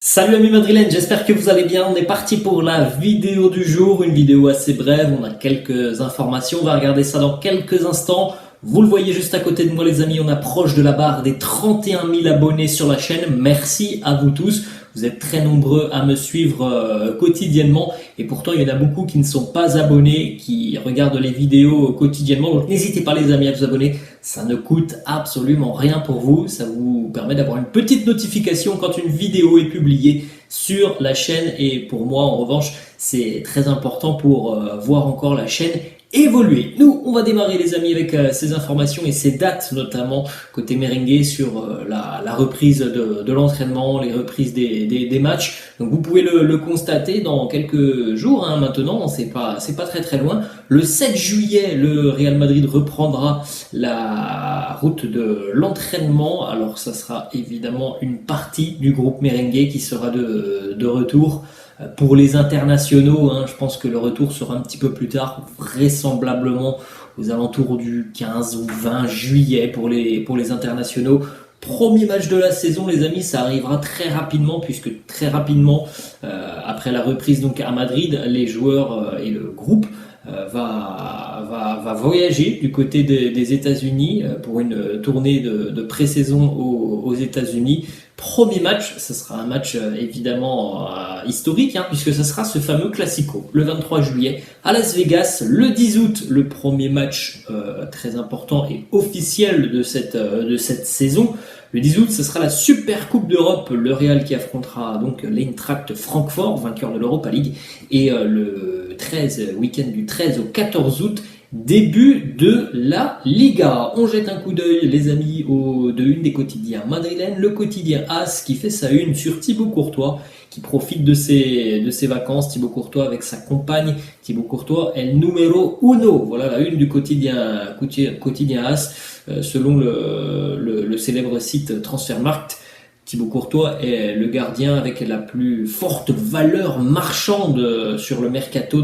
Salut amis madrilènes, j'espère que vous allez bien. On est parti pour la vidéo du jour, une vidéo assez brève, on a quelques informations, on va regarder ça dans quelques instants. Vous le voyez juste à côté de moi les amis, on approche de la barre des 31 000 abonnés sur la chaîne. Merci à vous tous, vous êtes très nombreux à me suivre quotidiennement et pourtant il y en a beaucoup qui ne sont pas abonnés, qui regardent les vidéos quotidiennement. Donc n'hésitez pas les amis à vous abonner, ça ne coûte absolument rien pour vous, ça vous permet d'avoir une petite notification quand une vidéo est publiée sur la chaîne et pour moi en revanche c'est très important pour voir encore la chaîne évoluer. Nous, on va démarrer les amis avec ces informations et ces dates notamment côté merengue sur la reprise de l'entraînement, les reprises des matchs. Donc vous pouvez le constater dans quelques jours maintenant, c'est pas très loin. Le 7 juillet, le Real Madrid reprendra la route de l'entraînement. Alors ça sera évidemment une partie du groupe merengue qui sera de retour. Pour les internationaux, je pense que le retour sera un petit peu plus tard, vraisemblablement aux alentours du 15 ou 20 juillet pour les internationaux. Premier match de la saison, les amis, ça arrivera très rapidement, puisque très rapidement, après la reprise donc à Madrid, les joueurs et le groupe va voyager du côté des États-Unis pour une tournée de pré-saison aux États-Unis. Premier match, ce sera un match évidemment historique, puisque ce sera ce fameux Classico, le 23 juillet à Las Vegas. Le 10 août, le premier match très important et officiel de cette saison. Le 10 août, ce sera la Super Coupe d'Europe, le Real qui affrontera donc l'Eintracht Francfort, vainqueur de l'Europa League, et le week-end du 13 au 14 août, début de la Liga. On jette un coup d'œil, les amis, de une des quotidiens madrilènes, le quotidien AS qui fait sa une sur Thibaut Courtois, qui profite de ses vacances. Thibaut Courtois avec sa compagne. Thibaut Courtois est le numéro uno. Voilà la une du quotidien AS, selon le célèbre site Transfermarkt. Thibaut Courtois est le gardien avec la plus forte valeur marchande sur le mercato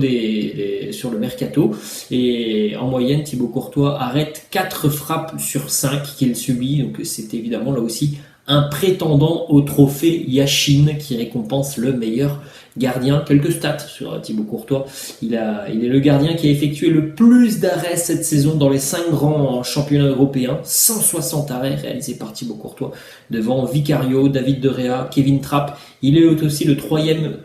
et en moyenne Thibaut Courtois arrête 4 frappes sur 5 qu'il subit, donc c'est évidemment là aussi un prétendant au trophée Yashin qui récompense le meilleur gardien. Quelques stats sur Thibaut Courtois. Il est le gardien qui a effectué le plus d'arrêts cette saison dans les 5 grands championnats européens. 160 arrêts réalisés par Thibaut Courtois devant Vicario, David De Gea, Kevin Trapp. Il est aussi le troisième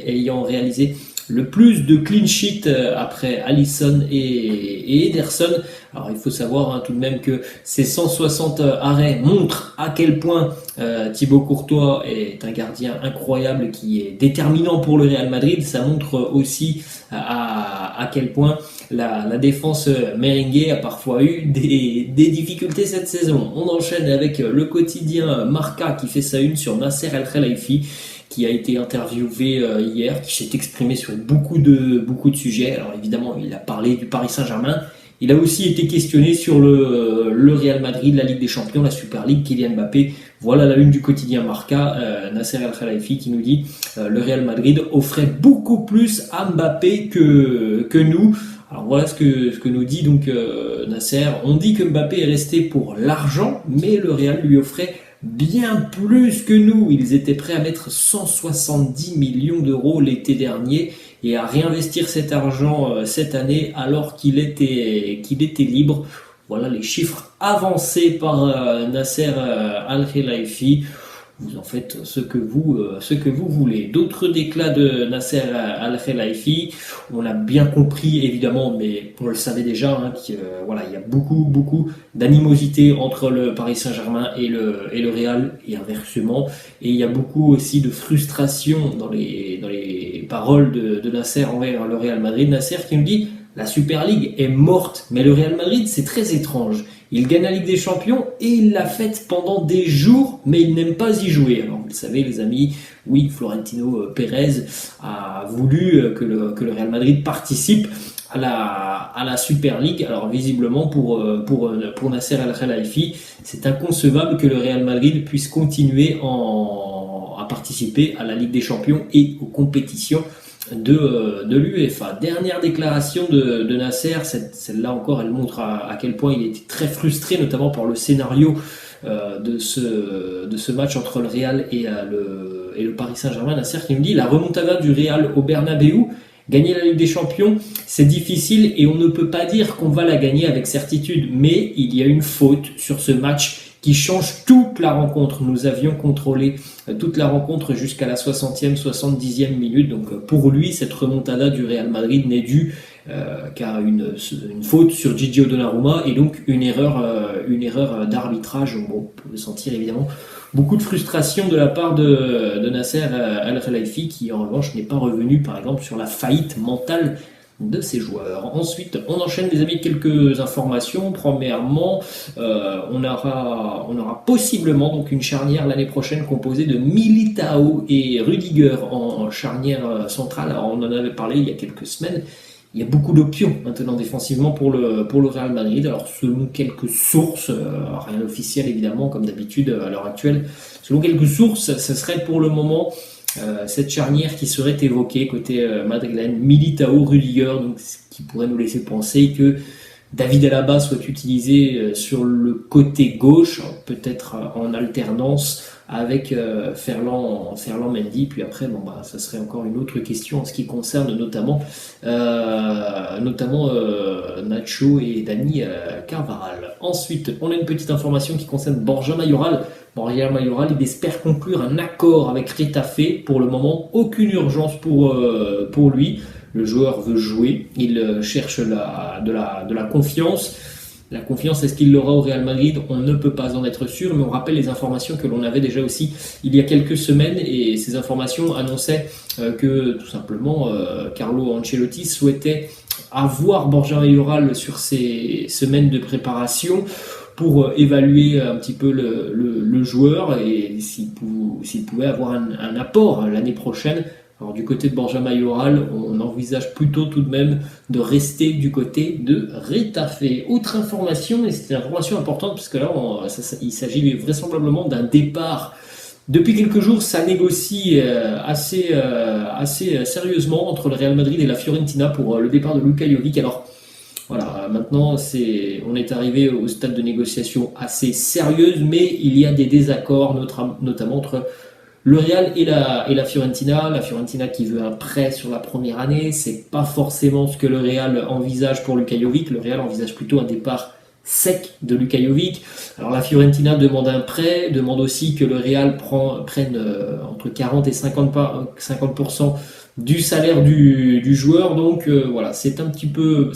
ayant réalisé le plus de clean sheet après Alisson et Ederson. Alors il faut savoir tout de même que ces 160 arrêts montrent à quel point Thibaut Courtois est un gardien incroyable qui est déterminant pour le Real Madrid. Ça montre aussi à quel point la défense merengue a parfois eu des difficultés cette saison. On enchaîne avec le quotidien Marca qui fait sa une sur Nasser El-Khelaifi, qui a été interviewé hier, qui s'est exprimé sur beaucoup de sujets. Alors évidemment, il a parlé du Paris Saint-Germain. Il a aussi été questionné sur le Real Madrid, la Ligue des Champions, la Super League, Kylian Mbappé. Voilà la une du quotidien Marca, Nasser El-Khelaifi qui nous dit le Real Madrid offrait beaucoup plus à Mbappé que nous. Alors voilà ce que nous dit donc Nasser. On dit que Mbappé est resté pour l'argent, mais le Real lui offrait bien plus que nous. Ils étaient prêts à mettre 170 millions d'euros l'été dernier et à réinvestir cet argent cette année alors qu'il était libre. Voilà les chiffres avancés par Nasser Al-Khelaifi. Vous en faites ce que vous voulez. D'autres déclats de Nasser Al-Khelaifi, on l'a bien compris évidemment, mais on le savait déjà, qu'il y a beaucoup d'animosité entre le Paris Saint-Germain et le Real et inversement, et il y a beaucoup aussi de frustration dans les paroles de Nasser envers le Real Madrid. Nasser qui nous dit: la Super League est morte, mais le Real Madrid, c'est très étrange. Il gagne la Ligue des Champions et il l'a faite pendant des jours, mais il n'aime pas y jouer. Alors vous le savez les amis, oui, Florentino Pérez a voulu que le Real Madrid participe à la Super League. Alors visiblement pour Nasser Al-Khelaifi, c'est inconcevable que le Real Madrid puisse continuer à participer à la Ligue des Champions et aux compétitions de l'UEFA. Dernière déclaration de Nasser, celle-là encore, elle montre à quel point il était très frustré, notamment par le scénario de ce match entre le Real et le Paris Saint-Germain. Nasser qui nous dit la remontada du Real au Bernabéu, gagner la Ligue des Champions, c'est difficile et on ne peut pas dire qu'on va la gagner avec certitude, mais il y a une faute sur ce match qui change toute la rencontre. Nous avions contrôlé toute la rencontre jusqu'à la 60e, 70e minute. Donc pour lui, cette remontada du Real Madrid n'est due qu'à une faute sur Gigi Donnarumma et donc une erreur d'arbitrage. Bon, on peut sentir évidemment beaucoup de frustration de la part de Nasser Al-Khelaifi qui en revanche n'est pas revenu par exemple sur la faillite mentale de ses joueurs. Ensuite, on enchaîne les amis quelques informations. Premièrement, on aura possiblement donc une charnière l'année prochaine composée de Militao et Rudiger en charnière centrale. Alors, on en avait parlé il y a quelques semaines. Il y a beaucoup d'options maintenant défensivement pour le Real Madrid. Alors selon quelques sources, rien d'officiel évidemment comme d'habitude à l'heure actuelle, selon quelques sources, ce serait pour le moment cette charnière qui serait évoquée côté madrilène, Militao, Rudiger, donc ce qui pourrait nous laisser penser que David Alaba soit utilisé sur le côté gauche, peut-être en alternance avec Ferland Mendy, puis après ça serait encore une autre question en ce qui concerne notamment Nacho et Dani Carvajal. Ensuite, on a une petite information qui concerne Borja Mayoral. Borja Mayoral, il espère conclure un accord avec Retafe. Pour le moment, aucune urgence pour lui. Le joueur veut jouer, il cherche de la confiance. La confiance, est-ce qu'il l'aura au Real Madrid? On ne peut pas en être sûr, mais on rappelle les informations que l'on avait déjà aussi il y a quelques semaines, et ces informations annonçaient que tout simplement Carlo Ancelotti souhaitait avoir Borja Mayoral sur ces semaines de préparation pour évaluer un petit peu le joueur et s'il pouvait avoir un apport l'année prochaine. Alors du côté de Borja Mayoral, on envisage plutôt tout de même de rester du côté de Retafe. Autre information, et c'est une information importante puisque là il s'agit vraisemblablement d'un départ. Depuis quelques jours, ça négocie assez sérieusement entre le Real Madrid et la Fiorentina pour le départ de Luka Jovic. Alors voilà, maintenant on est arrivé au stade de négociation assez sérieuse, mais il y a des désaccords, notamment entre le Real et la Fiorentina qui veut un prêt sur la première année, c'est pas forcément ce que le Real envisage pour Luka Jovic. Le Real envisage plutôt un départ sec de Luka Jovic. Alors la Fiorentina demande un prêt, demande aussi que le Real prenne entre 40 et 50% du salaire du joueur. Donc voilà, c'est un petit peu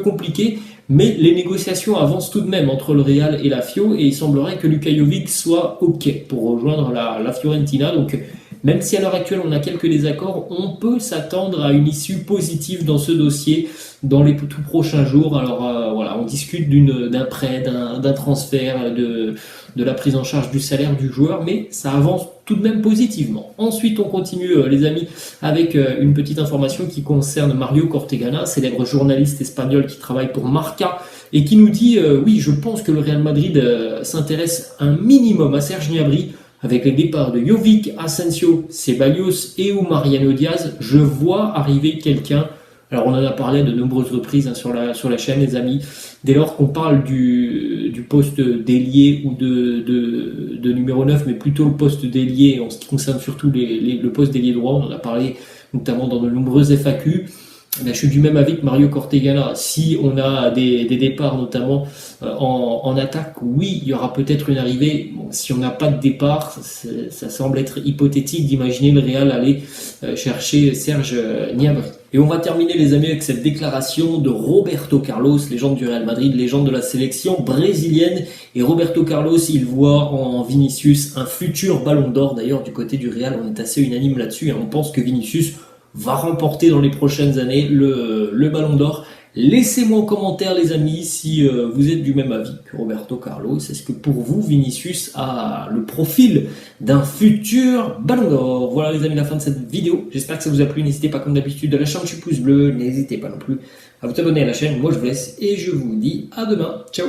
compliqué. Mais les négociations avancent tout de même entre le Real et la Fio et il semblerait que Luka Jovic soit OK pour rejoindre la Fiorentina. Donc même si à l'heure actuelle on a quelques désaccords, on peut s'attendre à une issue positive dans ce dossier dans les tout prochains jours. Alors voilà, on discute d'un prêt, d'un transfert, de la prise en charge du salaire du joueur, mais ça avance tout de même positivement. Ensuite, on continue les amis avec une petite information qui concerne Mario Cortegana, célèbre journaliste espagnol qui travaille pour Marca et qui nous dit oui, je pense que le Real Madrid s'intéresse un minimum à Serge Gnabry. Avec les départs de Jovic, Asensio, Ceballos et ou Mariano Diaz, je vois arriver quelqu'un. Alors on en a parlé de nombreuses reprises sur la chaîne les amis. Dès lors qu'on parle du poste d'ailier ou de numéro 9, mais plutôt le poste d'ailier en ce qui concerne surtout le poste d'ailier droit, on en a parlé notamment dans de nombreuses FAQ. Je suis du même avis que Mario Cortegana. Si on a des départs notamment en attaque, oui, il y aura peut-être une arrivée. Bon, si on n'a pas de départ, ça semble être hypothétique d'imaginer le Real aller chercher Serge Gnabry. Et on va terminer les amis avec cette déclaration de Roberto Carlos, légende du Real Madrid, légende de la sélection brésilienne. Et Roberto Carlos, il voit en Vinicius un futur ballon d'or. D'ailleurs, du côté du Real, on est assez unanime là-dessus et on pense que Vinicius va remporter dans les prochaines années le Ballon d'Or. Laissez-moi en commentaire les amis si vous êtes du même avis que Roberto Carlos. Est-ce que pour vous Vinicius a le profil d'un futur Ballon d'Or? Voilà les amis, la fin de cette vidéo. J'espère que ça vous a plu. N'hésitez pas comme d'habitude à lâcher un petit pouce bleu. N'hésitez pas non plus à vous abonner à la chaîne. Moi je vous laisse et je vous dis à demain. Ciao.